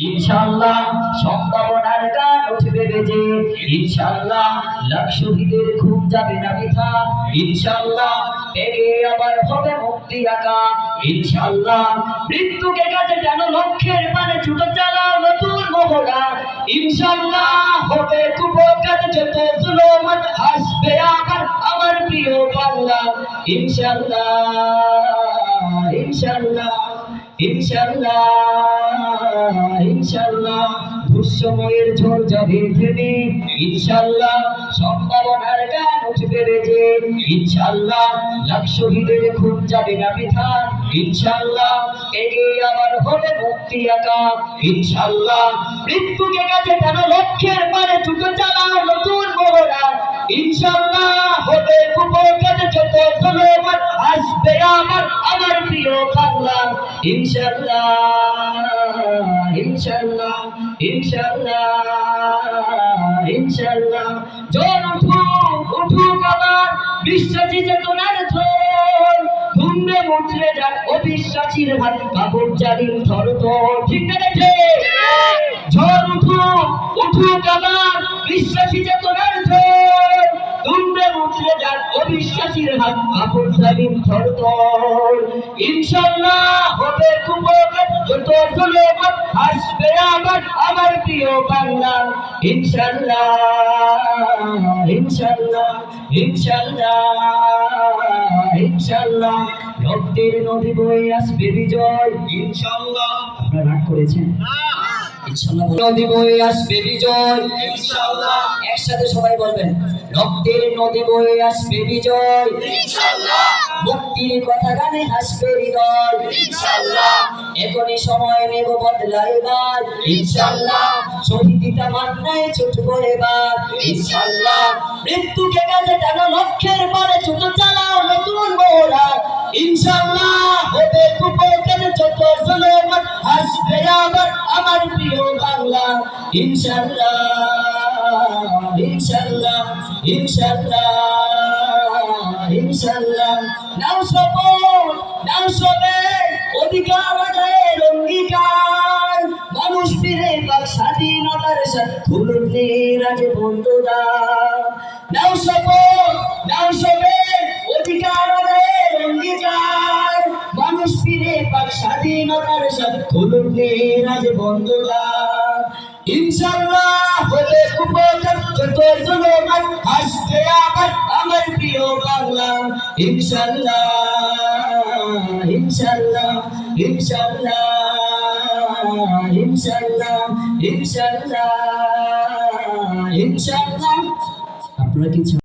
ইনশাআল্লাহ সম্ভাবনার গান উঠবে বেজে, ইনশাআল্লাহ লাখ শহীদের খুন যাবে না বৃথা, ইনশাআল্লাহ ত্যাগে আবার হবে মুক্তি আঁকা, ইনশাআল্লাহ মৃত্যুকে কাছে যেন লক্ষ্যের পানে ছুটে চালাও নতুন মহড়া, ইনশাআল্লাহ হবে কুপকার যত জুলুমত আসবে আবার আমার প্রিয় বাংলা, ইনশাআল্লাহ ইনশাআল্লাহ ইনশাআল্লাহ ইনশাআল্লাহ দুঃসময়ের ঝড় যাবে থেমে, ইনশাআল্লাহ সম্ভাবনার গান উঠবে বেজে, ইনশাআল্লাহ লাখ শহীদের খুন যাবে না বৃথা, ইনশাআল্লাহ এগিয়ে আবার হবে মুক্তি আঁকা, ইনশাআল্লাহ মৃত্যুকে কাছে যেন লক্ষ্যের পানে ছুটে চালাও নতুন মহড়া, ইনশাআল্লাহ হবে কুপকার যত জুলুমত আসবে আবার আমার প্রিয় বাংলা, ইনশাআল্লাহ ইনশাআল্লাহ ইনশাআল্লাহ ইনশাআল্লাহ ঝড় উঠুক আবার বিশ্বাসী চেতনার ঝড়, ধুমবে মুচড়ে যাক অবিশ্বাসীর হাত কাপড় জালিম থরথর, ঠিক না রে? ঝড় উঠুক আবার বিশ্বাসী চেতনার ঝড়, ধুমবে মুচড়ে যাক অবিশ্বাসীর হাত কাপড় জালিম থরথর, ইনশাআল্লাহ হবে কুপকার যত জুলুমত আসবে আবার আমার প্রিয় বাংলা, ইনশাআল্লাহ ইনশাআল্লাহ ইনশাআল্লাহ ইনশাআল্লাহ রক্তের নদী বয়ে আসবে বিজয়, ইনশাআল্লাহ। আপনারা রাগ করেছেন? ইনশাআল্লাহ নদী বয়ে আসবে বিজয়, ইনশাআল্লাহ। একসাথে সবাই বলবেন রক্তের নদী বয়ে আসবে বিজয়, ইনশাআল্লাহ। মুক্তির কথা গানে হাসবে হৃদয়, ইনশাআল্লাহ। এখনই সময় নেব বদলার এবার, ইনশাআল্লাহ। শহীদিতা মান্নায় ছুটবো এবার, ইনশাআল্লাহ। মৃত্যুকে কাছে যেন লক্ষ্যের পানে ছুটে চালাও নতুন মহড়া, ইনশাআল্লাহ হবে কুপকার যত জুলুমত আসবে আবার আমার প্রিয় বাংলা, ইনশাআল্লাহ ইনশাআল্লাহ ইনশাআল্লাহ ইনশাআল্লাহ নাও শপথ নাও সবে অধিকার আদায়ের অঙ্গীকার, মানুষ ফিরে পাক স্বাধীনতার সাথে খুলুন রাজ বন্ধুরা, নাও শপথ নাও সবে অধিকার আদায়ের অঙ্গীকার, মানুষ ফিরে পাক স্বাধীনতার সাথে খুলুন রাজ বন্ধুরা, ইনশাআল্লাহ হবে কুপকার যত জুলুমত আসবে আবার আমার প্রিয় বাংলা, ইনশাআল্লাহ ইনশাআল্লাহ ইনশাআল্লাহ ইনশাআল্লাহ ইনশাআল্লাহ ইনশাআল্লাহ। আপনারা কি